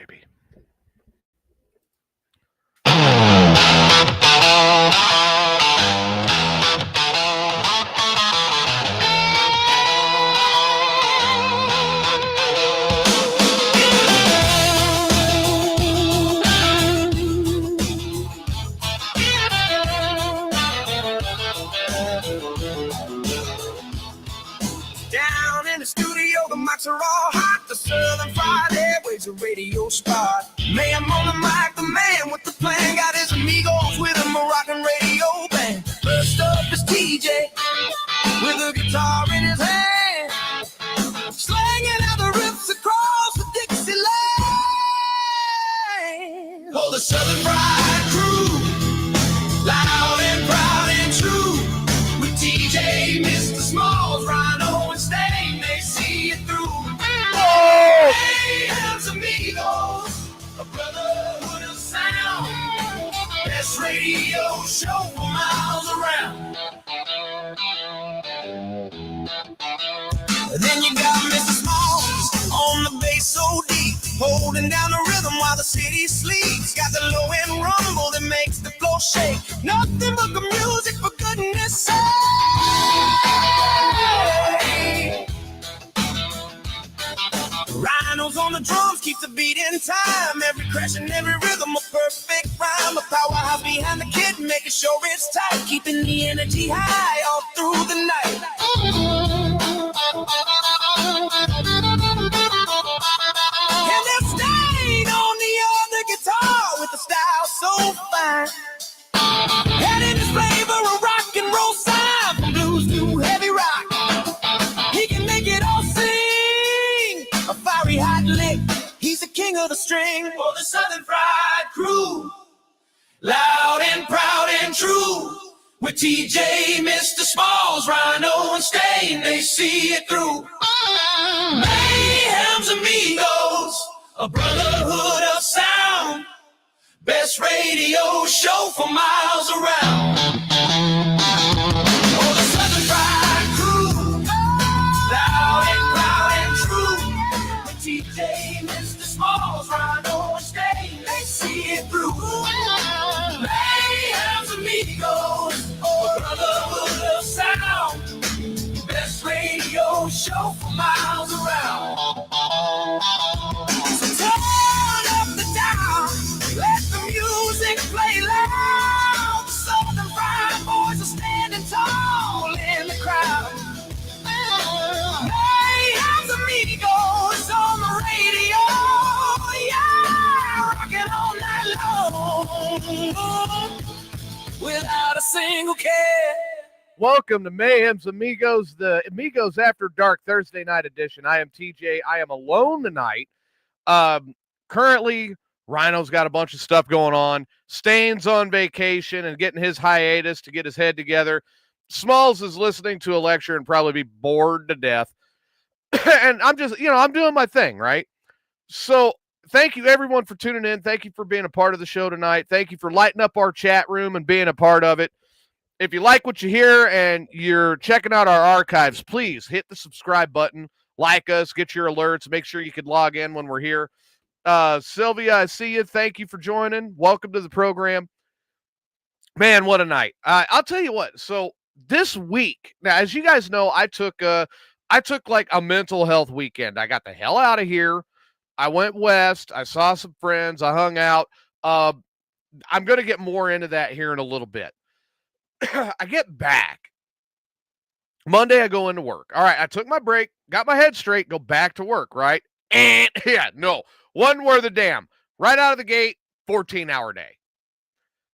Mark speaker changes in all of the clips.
Speaker 1: baby.
Speaker 2: Down in the studio, the mics are all hot. The Southern Fried Airways, a radio spot. Mayhem on the mic, the man with the plan. Got his amigos with him, a rockin' radio band. First up is TJ with a guitar in his hand, slanging out the riffs across the Dixie land. Oh, the Southern Fried Crew, loud and proud and true. With TJ, Mr. Smalls, Rhino and Stain, they see it through. Mayhem's Amigos, a brotherhood of sound. Best radio show for miles around. Then you got Mr. Smalls on the bass so deep, holding down the rhythm while the city sleeps. Got the low end rumble that makes the floor shake. Nothing but the music, for goodness sake. Rhinos on the drums keeps the beat in time. Every crash and every rhythm a perfect rhyme. A powerhouse behind the kid, making sure it's tight, keeping the energy high all through the night. And they're staying on the other guitar with the style so fine. Adding his flavor of rock and roll sound, from blues to heavy rock. He can make it all sing, a fiery hot lick. He's the king of the string. For the Southern Fried Crew, loud and proud and true. With TJ, Mr. Smalls, Rhino and Stain, they see it through. Mayhem's Amigos, a brotherhood of sound. Best radio show for miles around. Oh, the Southern Fried Crew, loud and proud and true. With TJ, Mr. Smalls, Rhino and Stain, they see it through. Mayhem's Amigos, a brotherhood of sound. Best radio show for miles around. So turn up the dial, let the music play loud. The Southern Fried Boys are standing tall in the crowd. Mayhem's Amigos on the radio, yeah, rocking all night long without a single care.
Speaker 1: Welcome to Mayhem's Amigos, the Amigos After Dark Thursday night edition. I am TJ. I am alone tonight. Currently, Rhino's got a bunch of stuff going on. Stain's on vacation and getting his hiatus to get his head together. Smalls is listening to a lecture and probably be bored to death. And I'm just, I'm doing my thing, right? So thank you, everyone, for tuning in. Thank you for being a part of the show tonight. Thank you for lighting up our chat room and being a part of it. If you like what you hear and you're checking out our archives, please hit the subscribe button, like us, get your alerts, make sure you can log in when we're here. Sylvia, I see you. Thank you for joining. Welcome to the program. Man, what a night. I'll tell you what. So this week, now, as you guys know, I took like a mental health weekend. I got the hell out of here. I went west. I saw some friends. I hung out. I'm going to get more into that here in a little bit. I get back. Monday, I go into work. All right, I took my break, got my head straight, go back to work, right? And yeah, no, wasn't worth a damn. Right out of the gate, 14-hour day.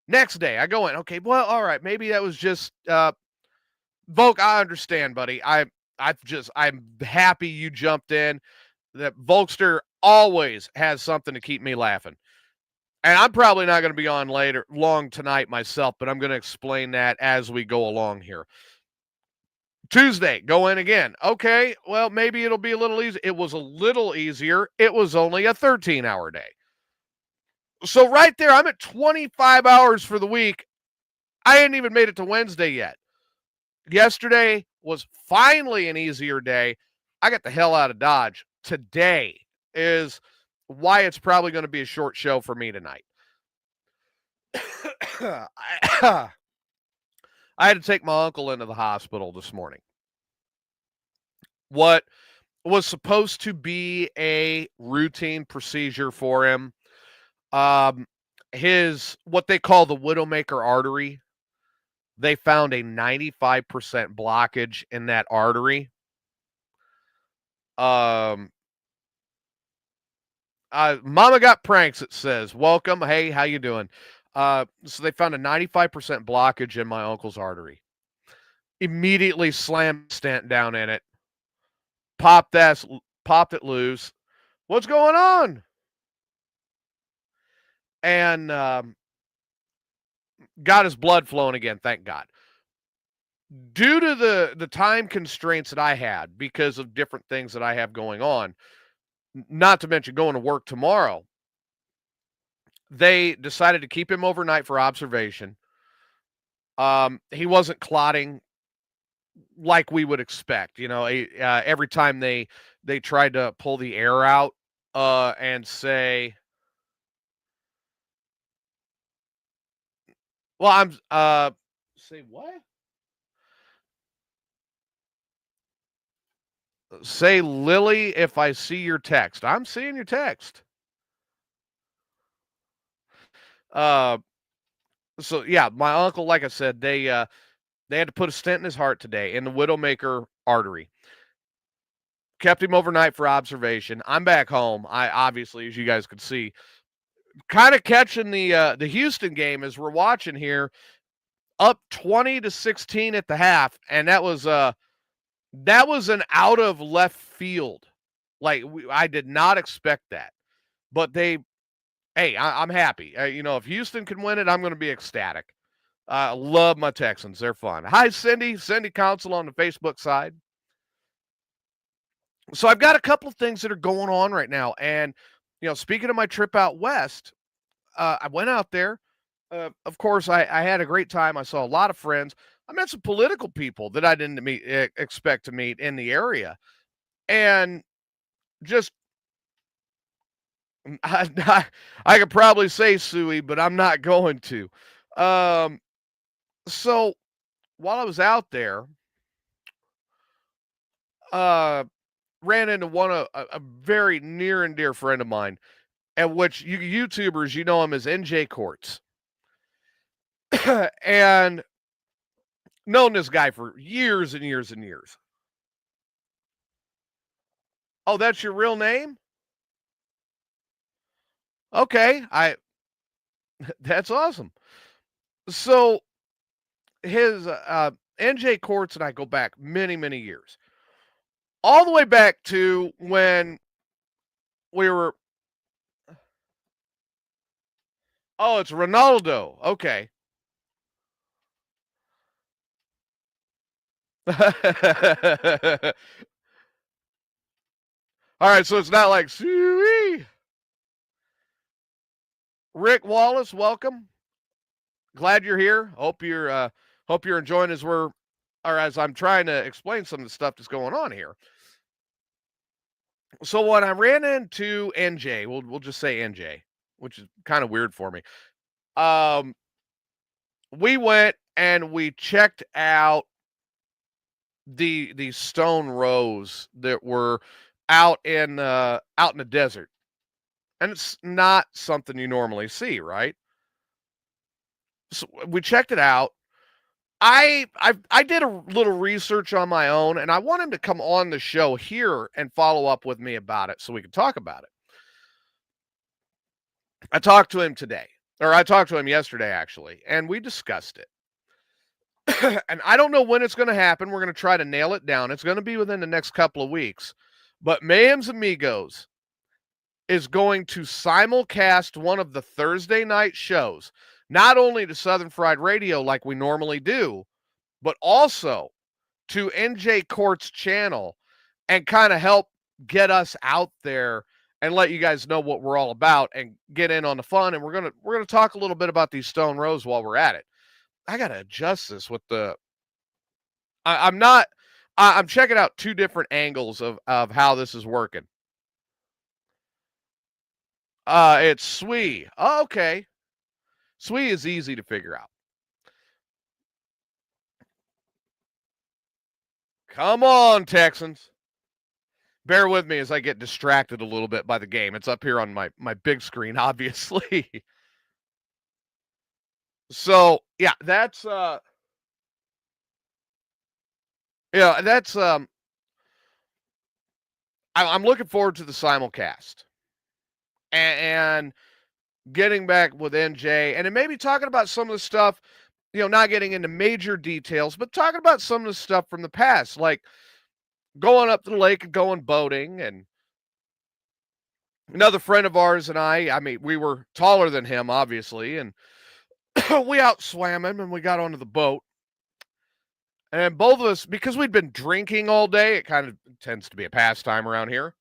Speaker 1: Next day, I go in. Okay, well, all right, maybe that was just Volk, I understand, buddy. I'm happy you jumped in. That Volkster always has something to keep me laughing. And I'm probably not going to be on long tonight myself, but I'm going to explain that as we go along here. Tuesday, go in again. Okay, well, maybe it'll be a little easier. It was a little easier. It was only a 13-hour day. So right there, I'm at 25 hours for the week. I hadn't even made it to Wednesday yet. Yesterday was finally an easier day. I got the hell out of Dodge. Today is why it's probably going to be a short show for me tonight. I had to take my uncle into the hospital this morning. What was supposed to be a routine procedure for him, his what they call the widowmaker artery, they found a 95% blockage in that artery. Mama got pranks, it says. Welcome. Hey, how you doing? So they found a 95% blockage in my uncle's artery. Immediately slammed stent down in it. Popped it loose. What's going on? And got his blood flowing again, thank God. Due to the time constraints that I had because of different things that I have going on, not to mention going to work tomorrow, they decided to keep him overnight for observation. He wasn't clotting like we would expect. Every time they tried to pull the air out and say, well, I'm say what? Say Lily if I see your text. I'm seeing your text. So yeah, my uncle, like I said, they had to put a stent in his heart today in the widowmaker artery. Kept him overnight for observation. I'm back home. I obviously, as you guys could see, kind of catching the Houston game as we're watching here, up 20-16 at the half, and that was an out of left field. Like I did not expect that, but I'm happy. If Houston can win it, I'm going to be ecstatic. I love my Texans. They're fun. Hi, Cindy Council on the Facebook side. So I've got a couple of things that are going on right now. And, speaking of my trip out west, I went out there. Of course, I had a great time. I saw a lot of friends. I met some political people that I didn't expect to meet in the area. And just, I could probably say Suey, but I'm not going to. So while I was out there, ran into a very near and dear friend of mine, at which you YouTubers, know him as NJ Courts. And known this guy for years and years and years. Oh, that's your real name? Okay, that's awesome. So his NJ Courts and I go back many, many years. All the way back to when we were. Oh, it's Ronaldo. Okay. All right, so it's not like Suey. Rick Wallace, welcome. Glad you're here. Hope you're enjoying as I'm trying to explain some of the stuff that's going on here. So when I ran into NJ, we'll just say NJ, which is kind of weird for me. We went and we checked out the stone rows that were out in the desert. And it's not something you normally see, right? So we checked it out. I did a little research on my own, and I want him to come on the show here and follow up with me about it so we can talk about it. I talked to him yesterday, actually, and we discussed it. And I don't know when it's going to happen. We're going to try to nail it down. It's going to be within the next couple of weeks. But Mayhem's Amigos is going to simulcast one of the Thursday night shows, not only to Southern Fried Radio like we normally do, but also to NJ Court's channel and kind of help get us out there and let you guys know what we're all about and get in on the fun. And we're gonna talk a little bit about these stone rows while we're at it. I gotta adjust this with the. I'm checking out two different angles of how this is working. It's Swee. Oh, okay. Swee is easy to figure out. Come on, Texans. Bear with me as I get distracted a little bit by the game. It's up here on my big screen, obviously. So yeah, that's yeah, that's I'm looking forward to the simulcast and getting back with NJ and then maybe talking about some of the stuff, not getting into major details, but talking about some of the stuff from the past, like going up to the lake and going boating. And another friend of ours and I mean, we were taller than him, obviously, and we outswam him and we got onto the boat. And both of us, because we'd been drinking all day, it kind of tends to be a pastime around here.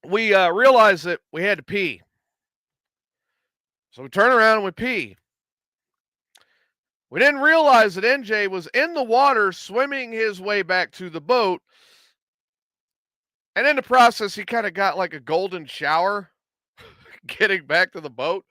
Speaker 1: We realized that we had to pee. So we turn around and we pee. We didn't realize that NJ was in the water swimming his way back to the boat. And in the process, he kind of got like a golden shower getting back to the boat.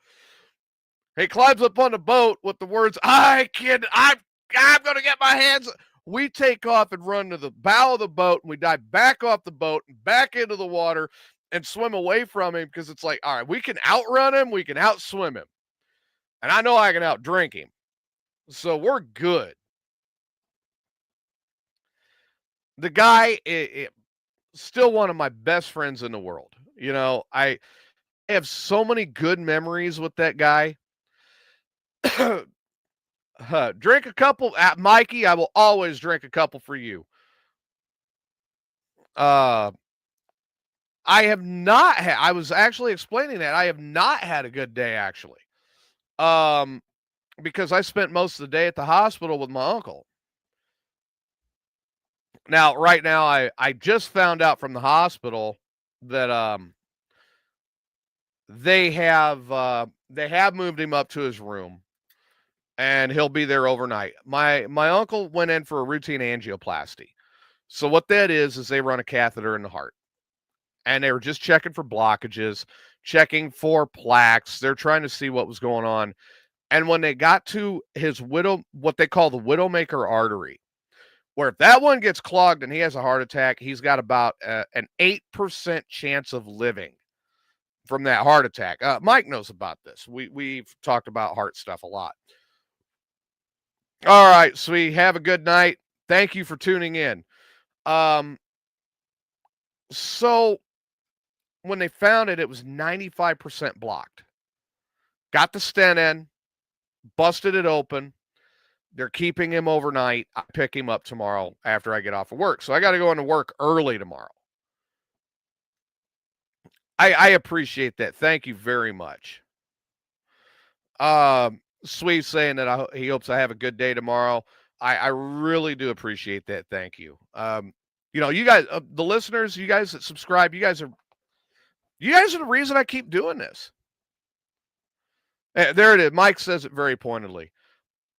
Speaker 1: He climbs up on the boat with the words, I'm going to get my hands. We take off and run to the bow of the boat, and we dive back off the boat and back into the water and swim away from him, because it's like, all right, we can outrun him, we can outswim him. And I know I can outdrink him. So we're good. The guy is still one of my best friends in the world. I have so many good memories with that guy. Drink a couple, Mikey. I will always drink a couple for you. I have not had. I was actually explaining that I have not had a good day, actually. Because I spent most of the day at the hospital with my uncle. Now, right now, I just found out from the hospital that they have moved him up to his room, and he'll be there overnight. My uncle went in for a routine angioplasty. So what that is they run a catheter in the heart, and they were just checking for blockages, checking for plaques. They're trying to see what was going on. And when they got to his what they call the widowmaker artery, where if that one gets clogged and he has a heart attack, he's got about an 8% chance of living from that heart attack. Mike knows about this. We've talked about heart stuff a lot. All right, sweet. Have a good night. Thank you for tuning in. So when they found it, it was 95% blocked. Got the stent in, busted it open. They're keeping him overnight. I pick him up tomorrow after I get off of work. So I got to go into work early tomorrow. I appreciate that. Thank you very much. Sweet saying that he hopes I have a good day tomorrow. I really do appreciate that. Thank you. You guys, the listeners, you guys that subscribe, you guys are the reason I keep doing this. There it is. Mike says it very pointedly.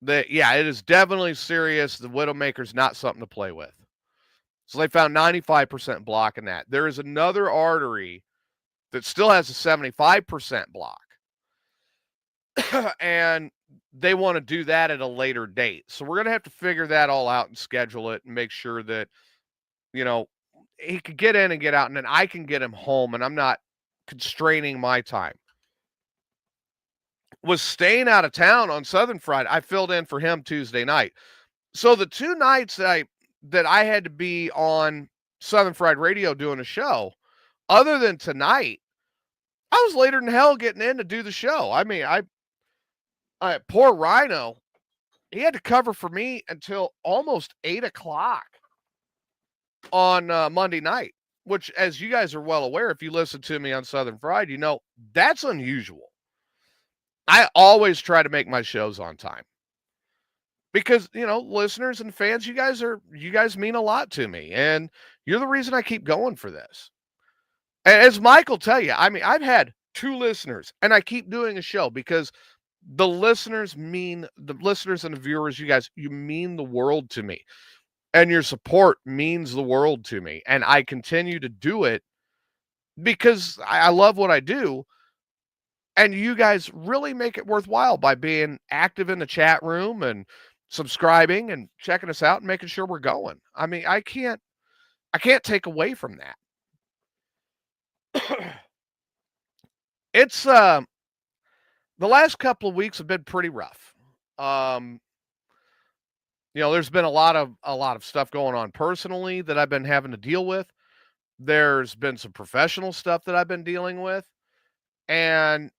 Speaker 1: That, yeah, it is definitely serious. The widowmaker's not something to play with. So they found 95% block in that. There is another artery that still has a 75% block. And they want to do that at a later date. So we're going to have to figure that all out and schedule it and make sure that, he could get in and get out, and then I can get him home, and I'm not constraining my time. Was staying out of town on Southern Friday. I filled in for him Tuesday night. So the 2 nights that I had to be on Southern Fried Radio doing a show, other than tonight, I was later than hell getting in to do the show. I mean, I poor Rhino, he had to cover for me until almost 8:00 on Monday night, which, as you guys are well aware, if you listen to me on Southern Fried, that's unusual. I always try to make my shows on time because, listeners and fans, you guys mean a lot to me, and you're the reason I keep going for this. And as Mike will tell you, I mean, I've had 2 listeners, and I keep doing a show because the listeners and the viewers, you guys, you mean the world to me, and your support means the world to me. And I continue to do it because I love what I do. And you guys really make it worthwhile by being active in the chat room and subscribing and checking us out and making sure we're going. I mean, I can't take away from that. It's the last couple of weeks have been pretty rough. Um, there's been a lot of stuff going on personally that I've been having to deal with. There's been some professional stuff that I've been dealing with, and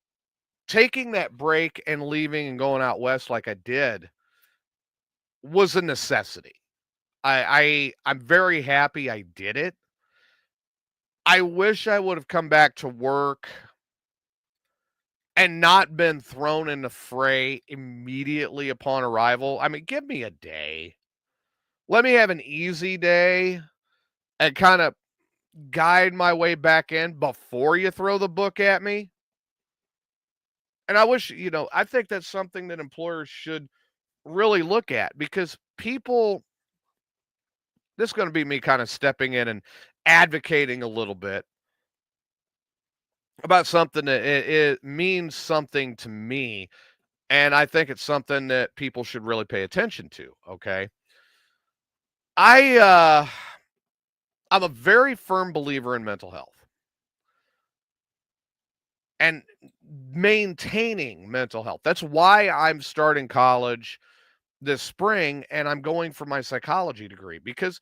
Speaker 1: taking that break and leaving and going out west like I did was a necessity. I'm very happy I did it. I wish I would have come back to work and not been thrown in the fray immediately upon arrival. I mean, give me a day. Let me have an easy day and kind of guide my way back in before you throw the book at me. And I wish, I think that's something that employers should really look at, because people, this is going to be me kind of stepping in and advocating a little bit about something that it means something to me. And I think it's something that people should really pay attention to. Okay. I'm a very firm believer in mental health and maintaining mental health. That's why I'm starting college this spring and I'm going for my psychology degree, because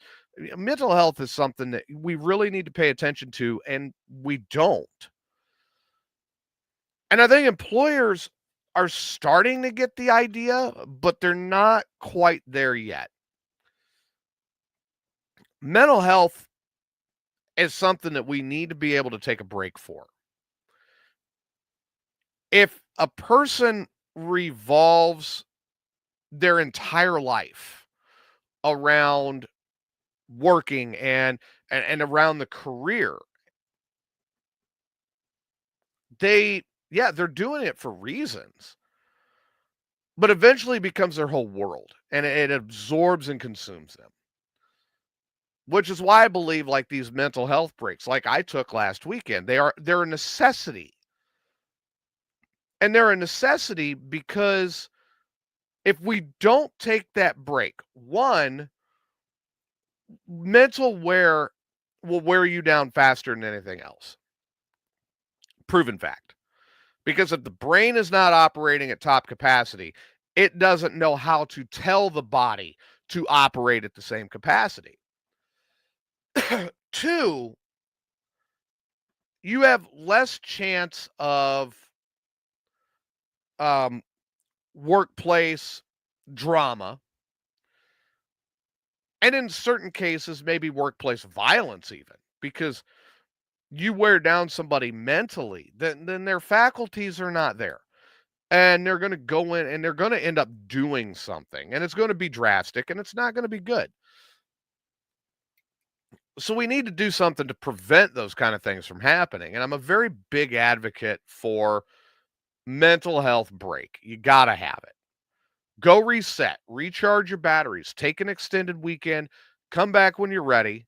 Speaker 1: mental health is something that we really need to pay attention to, and we don't. And I think employers are starting to get the idea, but they're not quite there yet. Mental health is something that we need to be able to take a break for. If a person revolves their entire life around working and around the career, they're doing it for reasons, but eventually becomes their whole world, and it absorbs and consumes them. Which is why I believe, like, these mental health breaks, like I took last weekend, they're a necessity. And they're a necessity because if we don't take that break, one, mental wear will wear you down faster than anything else. Proven fact. Because if the brain is not operating at top capacity, it doesn't know how to tell the body to operate at the same capacity. Two, you have less chance of workplace drama, and in certain cases, maybe workplace violence, even, because you wear down somebody mentally, then their faculties are not there. And they're going to go in and they're going to end up doing something, and it's going to be drastic, and it's not going to be good. So we need to do something to prevent those kind of things from happening. And I'm a very big advocate for mental health break. You got to have it. Go reset, recharge your batteries, take an extended weekend, come back when you're ready.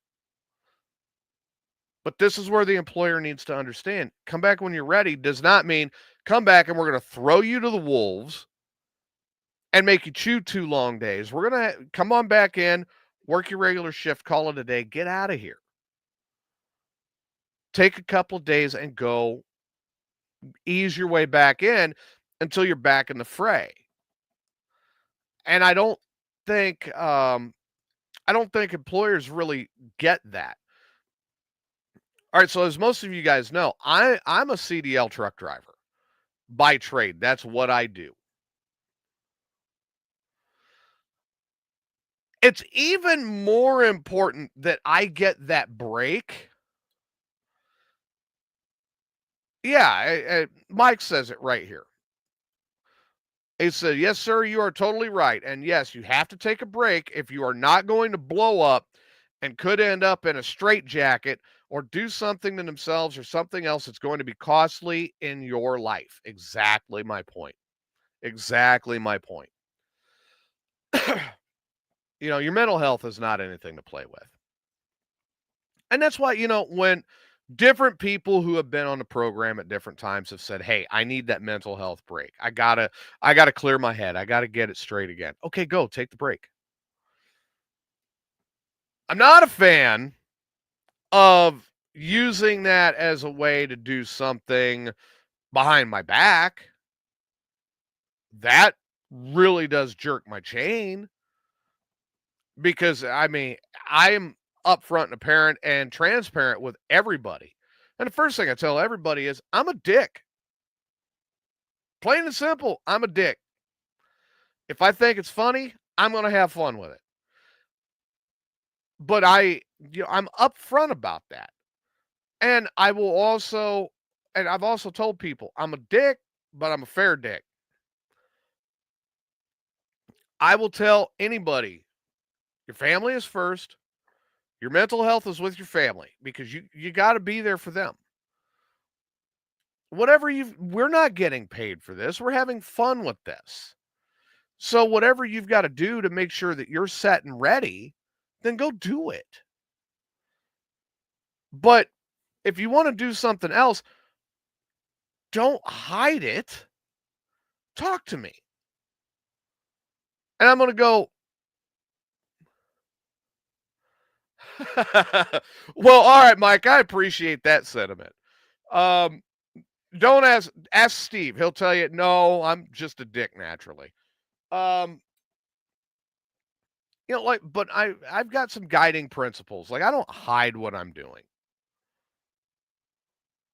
Speaker 1: But this is where the employer needs to understand. Come back when you're ready does not mean come back and we're going to throw you to the wolves and make you chew 2 long days. We're going to come on back in, work your regular shift, call it a day, get out of here. Take a couple of days and go ease your way back in until you're back in the fray. And I don't think employers really get that. All right, so as most of you guys know, I'm a CDL truck driver by trade. That's what I do. It's even more important that I get that break. Yeah, Mike says it right here. He said, yes, sir, you are totally right. And yes, you have to take a break if you are not going to blow up and could end up in a straitjacket or do something to themselves or something else that's going to be costly in your life. Exactly my point. Exactly my point. Your mental health is not anything to play with. And that's why, when different people who have been on the program at different times have said, "Hey, I need that mental health break. I gotta clear my head. I gotta get it straight again." Okay, go take the break. I'm not a fan of using that as a way to do something behind my back. That really does jerk my chain because I mean, I'm upfront and apparent and transparent with everybody. And the first thing I tell everybody is I'm a dick. Plain and simple, I'm a dick. If I think it's funny, I'm going to have fun with it. But I'm upfront about that. And I've also told people I'm a dick, but I'm a fair dick. I will tell anybody your family is first. Your mental health is with your family because you got to be there for them. We're not getting paid for this. We're having fun with this. So whatever you've got to do to make sure that you're set and ready, then go do it. But if you want to do something else, don't hide it. Talk to me. And I'm going to go, well, all right, Mike, I appreciate that sentiment. Don't ask Steve. He'll tell you, no, I'm just a dick naturally. But I've got some guiding principles. Like I don't hide what I'm doing.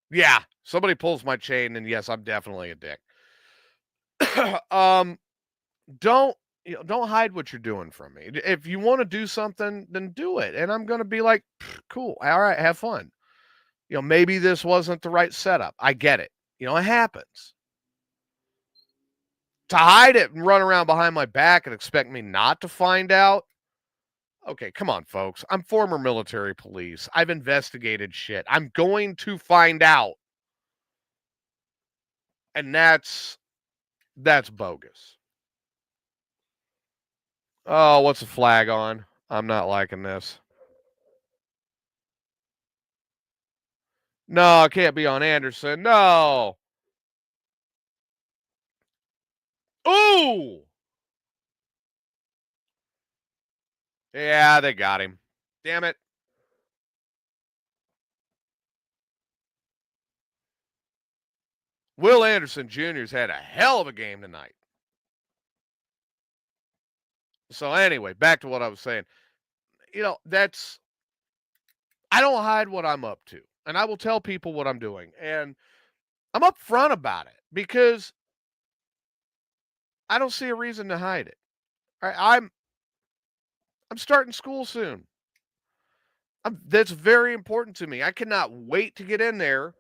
Speaker 1: Yeah, somebody pulls my chain, and yes, I'm definitely a dick. um, don't hide what you're doing from me. If you want to do something, then do it. And I'm gonna be like, cool, all right, have fun. Maybe this wasn't the right setup. I get it. It happens. To hide it and run around behind my back and expect me not to find out. Okay, come on, folks. I'm former military police. I've investigated shit. I'm going to find out. And that's bogus. Oh, what's the flag on? I'm not liking this. No, it can't be on Anderson. No. Ooh. Yeah, they got him. Damn it. Will Anderson Jr.'s had a hell of a game tonight. So anyway, back to what I was saying. I don't hide what I'm up to. And I will tell people what I'm doing. And I'm upfront about it because I don't see a reason to hide it. I'm starting school soon. That's very important to me. I cannot wait to get in there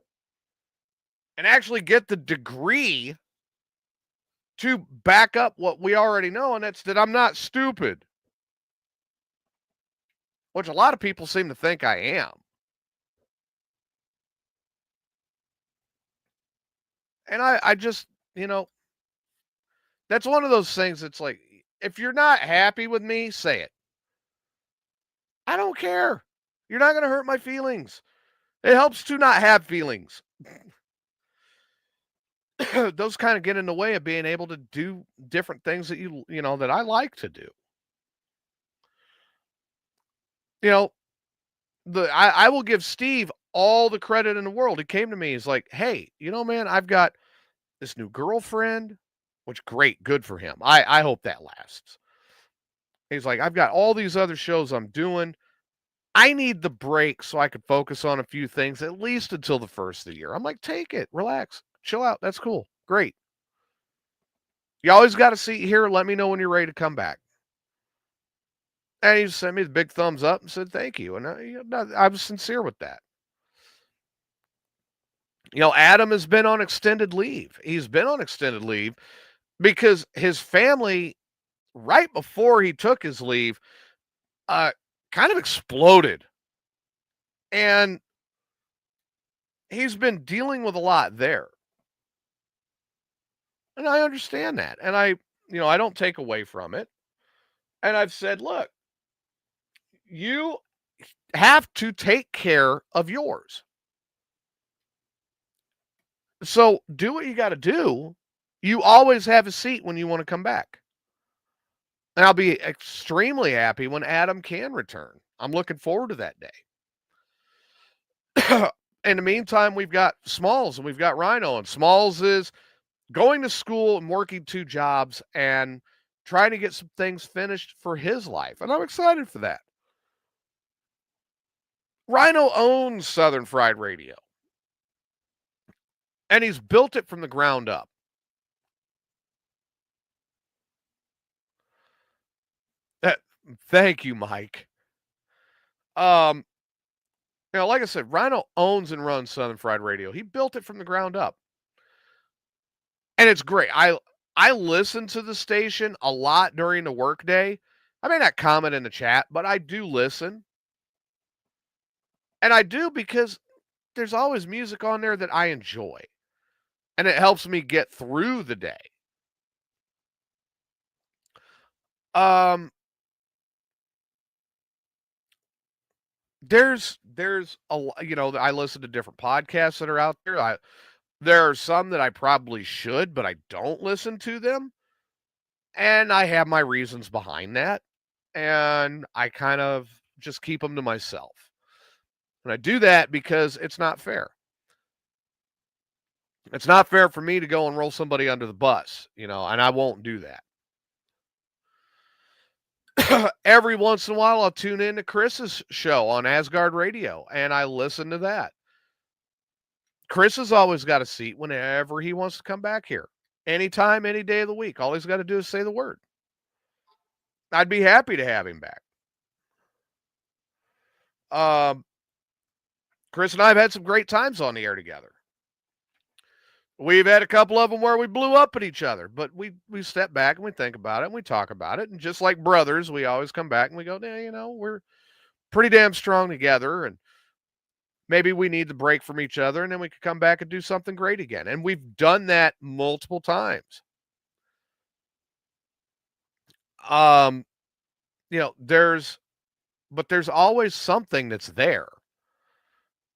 Speaker 1: and actually get the degree to back up what we already know, and that's that I'm not stupid, which a lot of people seem to think I am. And I just, that's one of those things that's like, if you're not happy with me, say it. I don't care. You're not going to hurt my feelings. It helps to not have feelings. Those kind of get in the way of being able to do different things that that I like to do. You know, I will give Steve all the credit in the world. He came to me. He's like, "Hey, man, I've got this new girlfriend, which great, good for him. I hope that lasts." He's like, "I've got all these other shows I'm doing. I need the break so I could focus on a few things at least until the first of the year." I'm like, "Take it, relax, chill out. That's cool, great. You always got a seat here. Let me know when you're ready to come back." And he sent me the big thumbs up and said, "Thank you." And I was sincere with that. Adam has been on extended leave. He's been on extended leave because his family, right before he took his leave, uh, kind of exploded. And he's been dealing with a lot there. And I understand that. And I don't take away from it. And I've said, look, you have to take care of yours. So do what you got to do. You always have a seat when you want to come back. And I'll be extremely happy when Adam can return. I'm looking forward to that day. In the meantime, we've got Smalls and we've got Rhino. And Smalls is going to school and working 2 jobs and trying to get some things finished for his life. And I'm excited for that. Rhino owns Southern Fried Radio, and he's built it from the ground up. Thank you, Mike. Um, like I said, Rhino owns and runs Southern Fried Radio. He built it from the ground up. And it's great. I listen to the station a lot during the workday. I may not comment in the chat, but I do listen. And I do because there's always music on there that I enjoy. And it helps me get through the day. Um there's I listen to different podcasts that are out there. There are some that I probably should, but I don't listen to them. And I have my reasons behind that. And I kind of just keep them to myself. And I do that because it's not fair. It's not fair for me to go and roll somebody under the bus, and I won't do that. Every once in a while, I'll tune in to Chris's show on Asgard Radio, and I listen to that. Chris has always got a seat whenever he wants to come back here. Anytime, any day of the week. All he's got to do is say the word. I'd be happy to have him back. Chris and I have had some great times on the air together. We've had a couple of them where we blew up at each other, but we step back and we think about it and we talk about it. And just like brothers, we always come back and we go, yeah, we're pretty damn strong together. And maybe we need the break from each other and then we could come back and do something great again. And we've done that multiple times. There's always something that's there.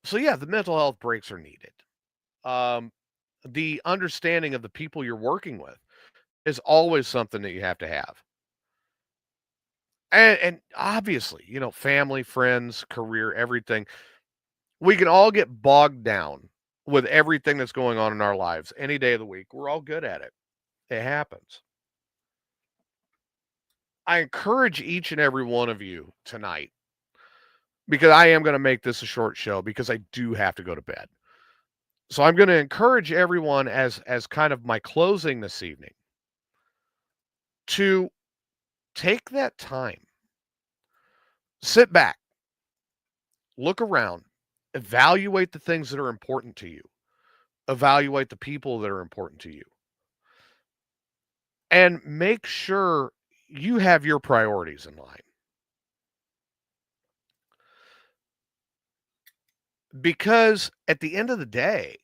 Speaker 1: So yeah, the mental health breaks are needed. The understanding of the people you're working with is always something that you have to have. And obviously, family, friends, career, everything. We can all get bogged down with everything that's going on in our lives any day of the week. We're all good at it. It happens. I encourage each and every one of you tonight, because I am going to make this a short show because I do have to go to bed. So I'm going to encourage everyone as kind of my closing this evening to take that time, sit back, look around, evaluate the things that are important to you, evaluate the people that are important to you, and make sure you have your priorities in line. Because at the end of the day,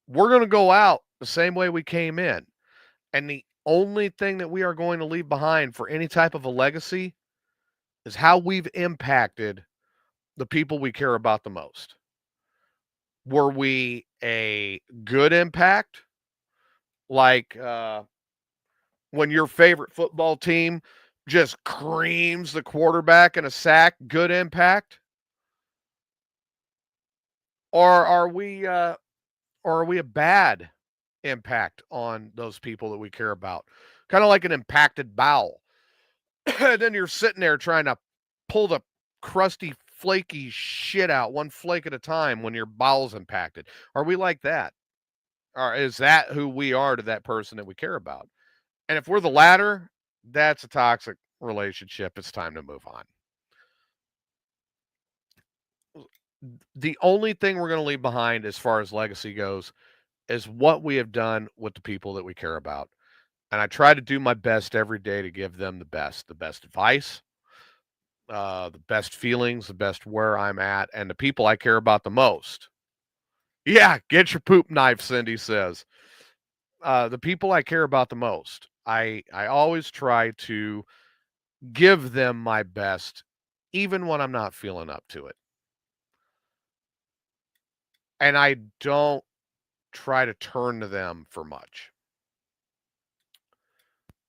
Speaker 1: we're going to go out the same way we came in. And the only thing that we are going to leave behind for any type of a legacy is how we've impacted the people we care about the most. Were we a good impact? Like when your favorite football team just creams the quarterback in a sack, good impact? Or are we a bad impact on those people that we care about? Kind of like an impacted bowel. And then you're sitting there trying to pull the crusty, flaky shit out one flake at a time when your bowel's impacted. Are we like that? Or is that who we are to that person that we care about? And if we're the latter, that's a toxic relationship. It's time to move on. The only thing we're going to leave behind as far as legacy goes is what we have done with the people that we care about. And I try to do my best every day to give them the best advice, the best feelings, the best where I'm at, and the people I care about the most. Yeah, get your poop knife, Cindy says. The people I care about the most. I always try to give them my best, even when I'm not feeling up to it. and I don't try to turn to them for much.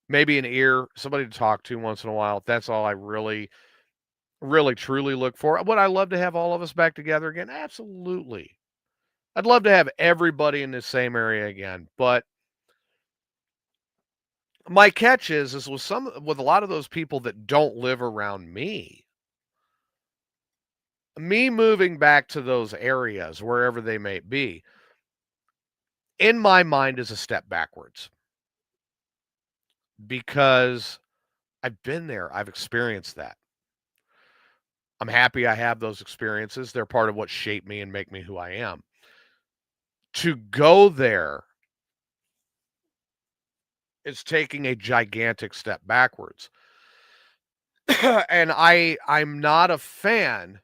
Speaker 1: Maybe an ear, somebody to talk to once in a while. That's all I really, really, truly look for. Would I love to have all of us back together again? Absolutely. I'd love to have everybody in the same area again. But my catch is with a lot of those people that don't live around me moving back to those areas, wherever they may be, in my mind is a step backwards because I've been there. I've experienced that. I'm happy I have those experiences. They're part of what shaped me and make me who I am. To go there is taking a gigantic step backwards. And I'm not a fan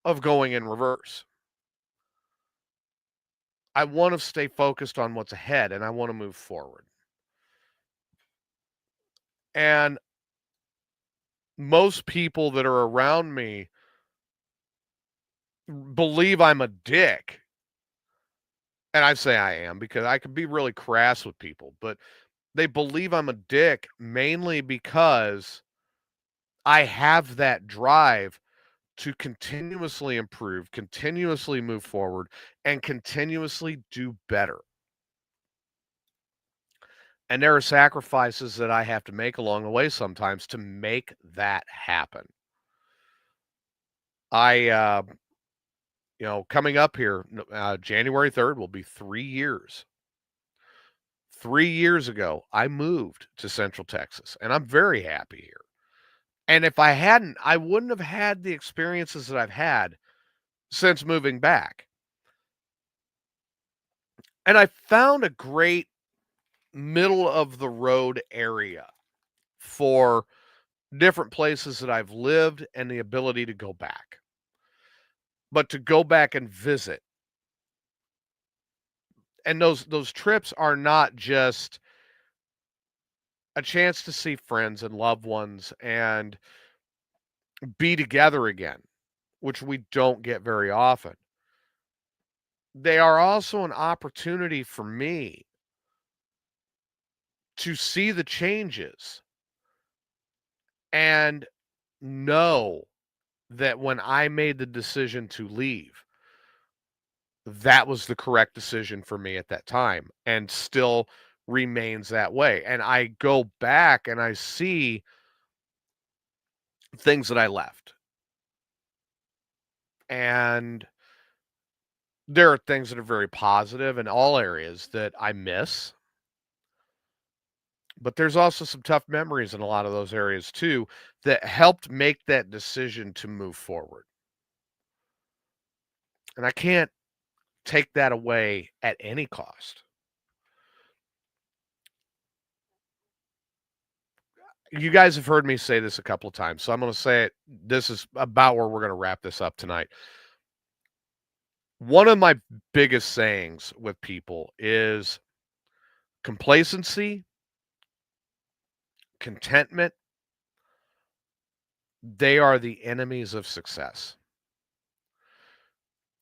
Speaker 1: of going in reverse. I want to stay focused on what's ahead and I want to move forward. And most people that are around me believe I'm a dick. And I say I am because I can be really crass with people, but they believe I'm a dick mainly because I have that drive to continuously improve, continuously move forward, and continuously do better. And there are sacrifices that I have to make along the way sometimes to make that happen. Coming up here, January 3rd will be 3 years. 3 years ago, I moved to Central Texas, and I'm very happy here. And if I hadn't, I wouldn't have had the experiences that I've had since moving back. And I found a great middle of the road area for different places that I've lived and the ability to go back. But to go back and visit. And those trips are not just a chance to see friends and loved ones and be together again, which we don't get very often. They are also an opportunity for me to see the changes and know that when I made the decision to leave, that was the correct decision for me at that time and still remains that way. And I go back and I see things that I left. And there are things that are very positive in all areas that I miss. But there's also some tough memories in a lot of those areas too that helped make that decision to move forward. And I can't take that away at any cost. You guys have heard me say this a couple of times, so I'm going to say it. This is about where we're going to wrap this up tonight. One of my biggest sayings with people is complacency, contentment, they are the enemies of success.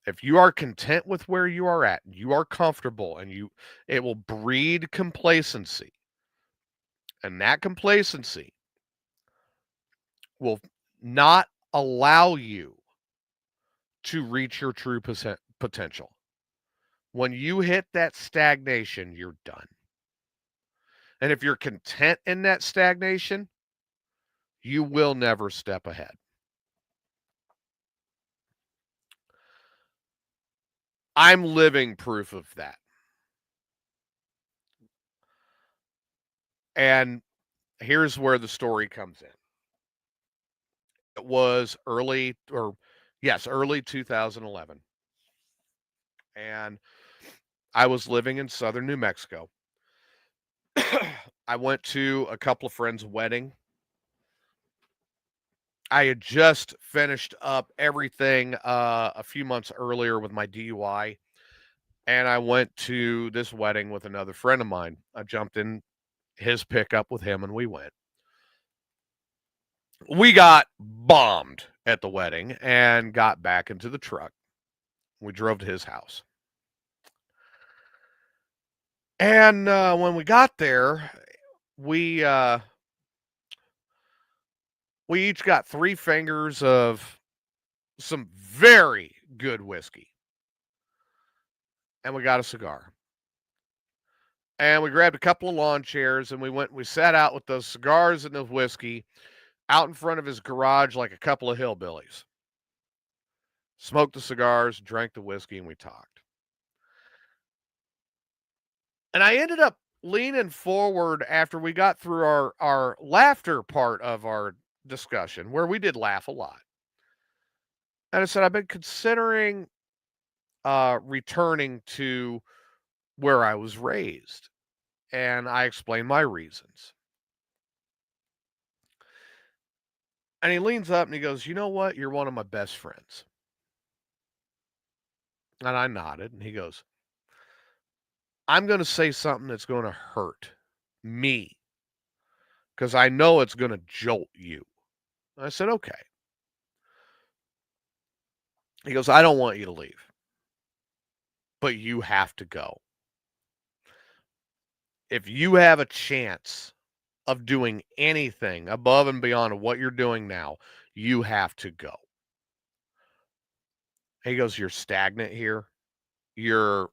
Speaker 1: If you are content with where you are at, you are comfortable, and it will breed complacency. And that complacency will not allow you to reach your true potential. When you hit that stagnation, you're done. And if you're content in that stagnation, you will never step ahead. I'm living proof of that. And here's where the story comes in. It was early 2011. And I was living in southern New Mexico. I went to a couple of friends' wedding. I had just finished up everything a few months earlier with my DUI. And I went to this wedding with another friend of mine. I jumped in his pickup with him and we went. We got bombed at the wedding and got back into the truck. We drove to his house. And when we got there, we we each got 3 fingers of some very good whiskey, and we got a cigar. And we grabbed a couple of lawn chairs, and we went and we sat out with those cigars and the whiskey out in front of his garage like a couple of hillbillies. Smoked the cigars, drank the whiskey, and we talked. And I ended up leaning forward after we got through our laughter part of our discussion, where we did laugh a lot. And I said, I've been considering returning to where I was raised. And I explained my reasons. And he leans up and he goes, you know what? You're one of my best friends. And I nodded, and he goes, I'm going to say something that's going to hurt me because I know it's going to jolt you. I said, okay. He goes, I don't want you to leave, but you have to go. If you have a chance of doing anything above and beyond what you're doing now, you have to go. He goes, you're stagnant here. You're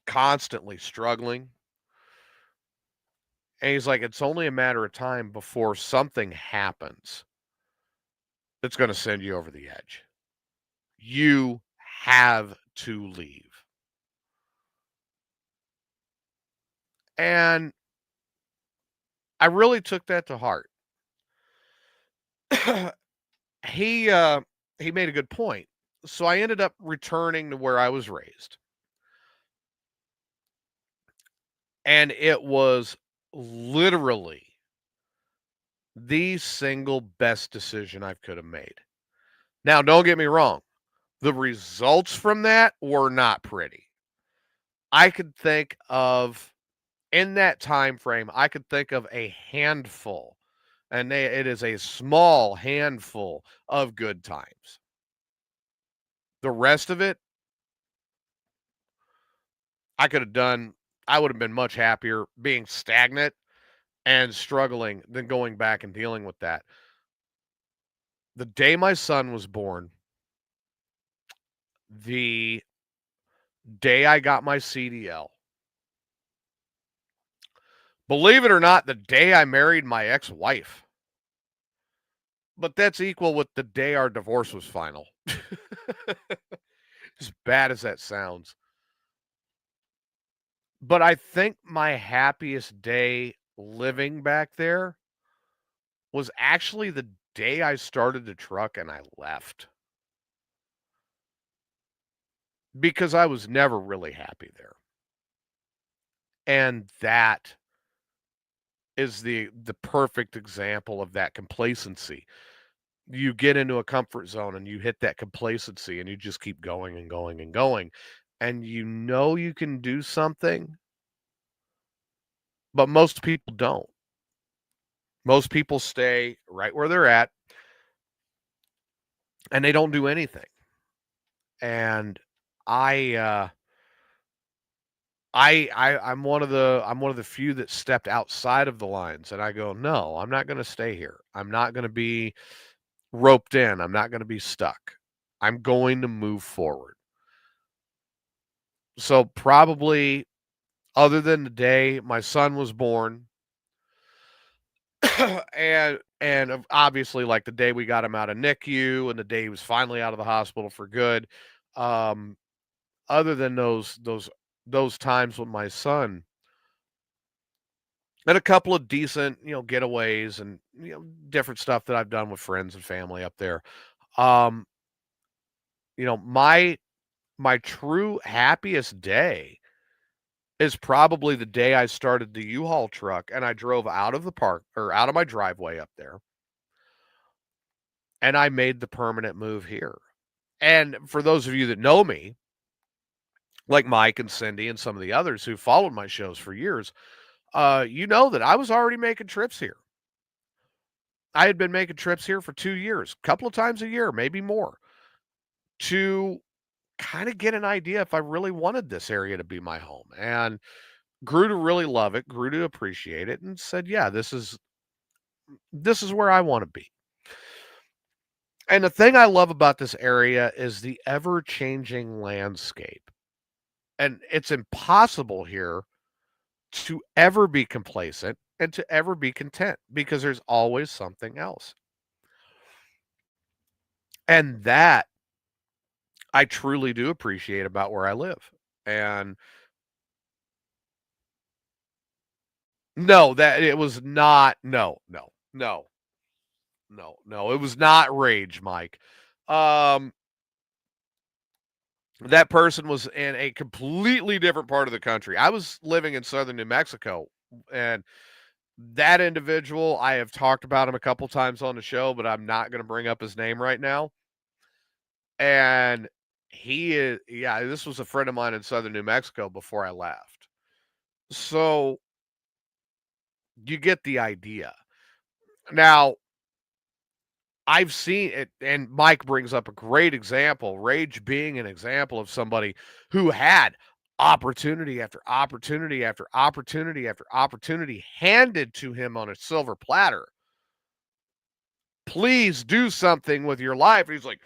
Speaker 1: constantly struggling. And he's like, it's only a matter of time before something happens that's going to send you over the edge. You have to leave. And I really took that to heart. he made a good point. So I ended up returning to where I was raised. And it was literally the single best decision I could have made. Now, don't get me wrong. The results from that were not pretty. I could think of, in that time frame, I could think of a handful, and it is a small handful of good times. The rest of it, I could have done, I would have been much happier being stagnant and struggling than going back and dealing with that. The day my son was born, the day I got my CDL, believe it or not, the day I married my ex-wife. But that's equal with the day our divorce was final. As bad as that sounds. But I think my happiest day living back there was actually the day I started the truck and I left. Because I was never really happy there. And that is the perfect example of that complacency. You get into a comfort zone and you hit that complacency and you just keep going and going and going. And you know you can do something, but most people don't. Most people stay right where they're at and they don't do anything. And I'm one of the few that stepped outside of the lines and I go, no, I'm not going to stay here. I'm not going to be roped in. I'm not going to be stuck. I'm going to move forward. So probably other than the day my son was born and obviously like the day we got him out of NICU and the day he was finally out of the hospital for good, other than those times with my son and a couple of decent, getaways and different stuff that I've done with friends and family up there. Um, my true happiest day is probably the day I started the U-Haul truck and I drove out of the park or out of my driveway up there. And I made the permanent move here. And for those of you that know me, like Mike and Cindy and some of the others who followed my shows for years, you know that I was already making trips here. I had been making trips here for 2 years, a couple of times a year, maybe more, to kind of get an idea if I really wanted this area to be my home, and grew to really love it, grew to appreciate it, and said, "Yeah, this is where I want to be." And the thing I love about this area is the ever-changing landscape. And it's impossible here to ever be complacent and to ever be content because there's always something else. And that I truly do appreciate about where I live. And no, that it was not, no, it was not rage, Mike. Um, that person was in a completely different part of the country. I was living in southern New Mexico, and that individual, I have talked about him a couple times on the show, but I'm not going to bring up his name right now. And he is, yeah, this was a friend of mine in southern New Mexico before I left. So you get the idea. Now, I've seen it, and Mike brings up a great example, Rage being an example of somebody who had opportunity after opportunity after opportunity after opportunity handed to him on a silver platter. Please do something with your life. And he's like,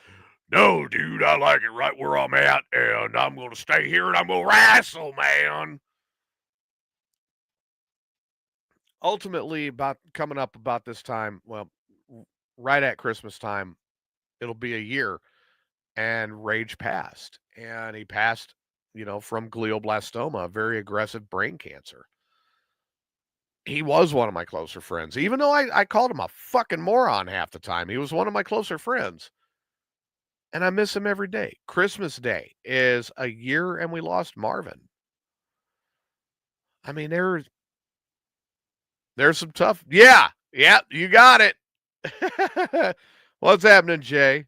Speaker 1: "No, dude, I like it right where I'm at, and I'm going to stay here and I'm going to wrestle, man." Ultimately, about coming up about this time, well, right at Christmas time, it'll be a year, and Rage passed. And he passed, from glioblastoma, a very aggressive brain cancer. He was one of my closer friends. Even though I called him a fucking moron half the time, he was one of my closer friends. And I miss him every day. Christmas Day is a year and we lost Marvin. I mean, there's some tough. Yeah, you got it. What's happening, Jay?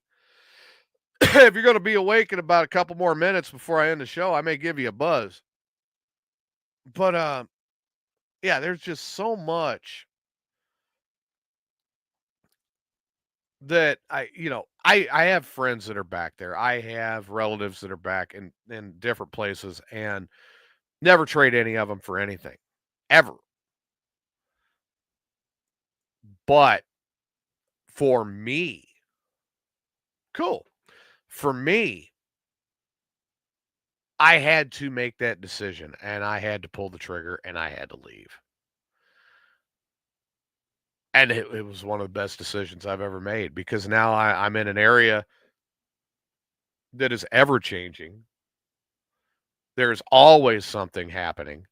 Speaker 1: If you're going to be awake in about a couple more minutes before I end the show, I may give you a buzz. But yeah, there's just so much that I have friends that are back there. I have relatives that are back in different places, and never trade any of them for anything ever. But for me, cool. For me, I had to make that decision, and I had to pull the trigger, and I had to leave. And it was one of the best decisions I've ever made because now I'm in an area that is ever changing. There's always something happening,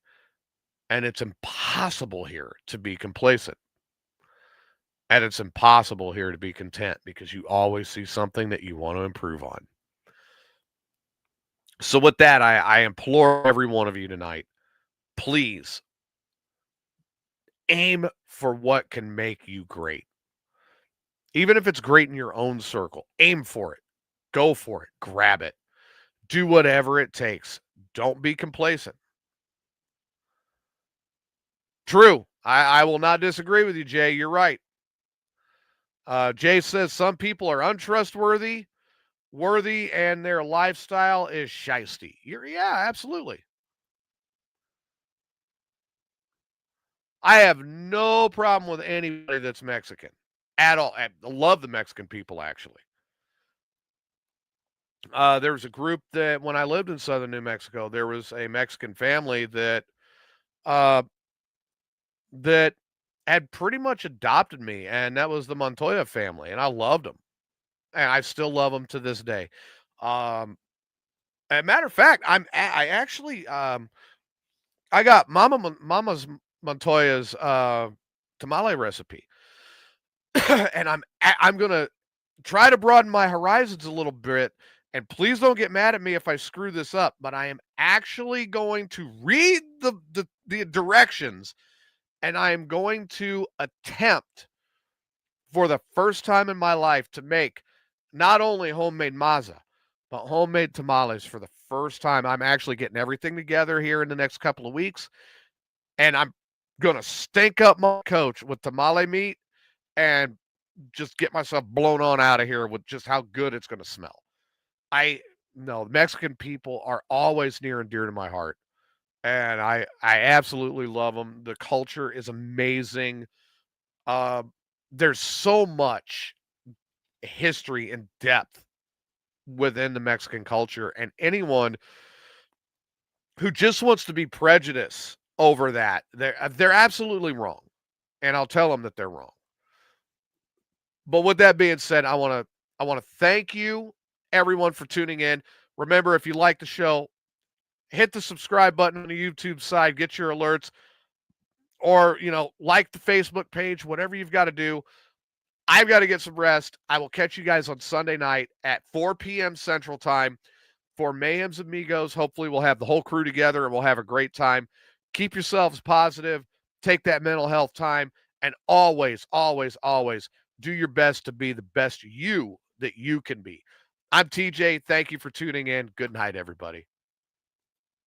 Speaker 1: and it's impossible here to be complacent. And it's impossible here to be content because you always see something that you want to improve on. So, with that, I implore every one of you tonight, please aim for what can make you great. Even if it's great in your own circle, aim for it. Go for it. Grab it. Do whatever it takes. Don't be complacent. True. I will not disagree with you, Jay. You're right. Jay says some people are untrustworthy, and their lifestyle is shisty. Yeah, absolutely. I have no problem with anybody that's Mexican at all. I love the Mexican people, actually. There was a group that when I lived in southern New Mexico, there was a Mexican family uh, that had pretty much adopted me, and that was the Montoya family, and I loved them, and I still love them to this day. Um, as a matter of fact, I actually I got Mama's Montoya's tamale recipe, and I'm gonna try to broaden my horizons a little bit. And please don't get mad at me if I screw this up, but I am actually going to read the directions, and I am going to attempt for the first time in my life to make not only homemade maza, but homemade tamales for the first time. I'm actually getting everything together here in the next couple of weeks, and I'm going to stink up my coach with tamale meat and just get myself blown on out of here with just how good it's going to smell. I No, Mexican people are always near and dear to my heart. And I absolutely love them. The culture is amazing. Uh, there's so much history and depth within the Mexican culture, and anyone who just wants to be prejudiced over that, they're absolutely wrong, and I'll tell them that they're wrong. But with that being said, I want to thank you everyone for tuning in. Remember, if you like the show, hit the subscribe button on the YouTube side, get your alerts, or like the Facebook page, whatever you've got to do. I've got to get some rest. I will catch you guys on Sunday night at 4 p.m. Central Time for Mayhem's Amigos. Hopefully, we'll have the whole crew together and we'll have a great time. Keep yourselves positive. Take that mental health time. And always, always, always do your best to be the best you that you can be. I'm TJ. Thank you for tuning in. Good night, everybody.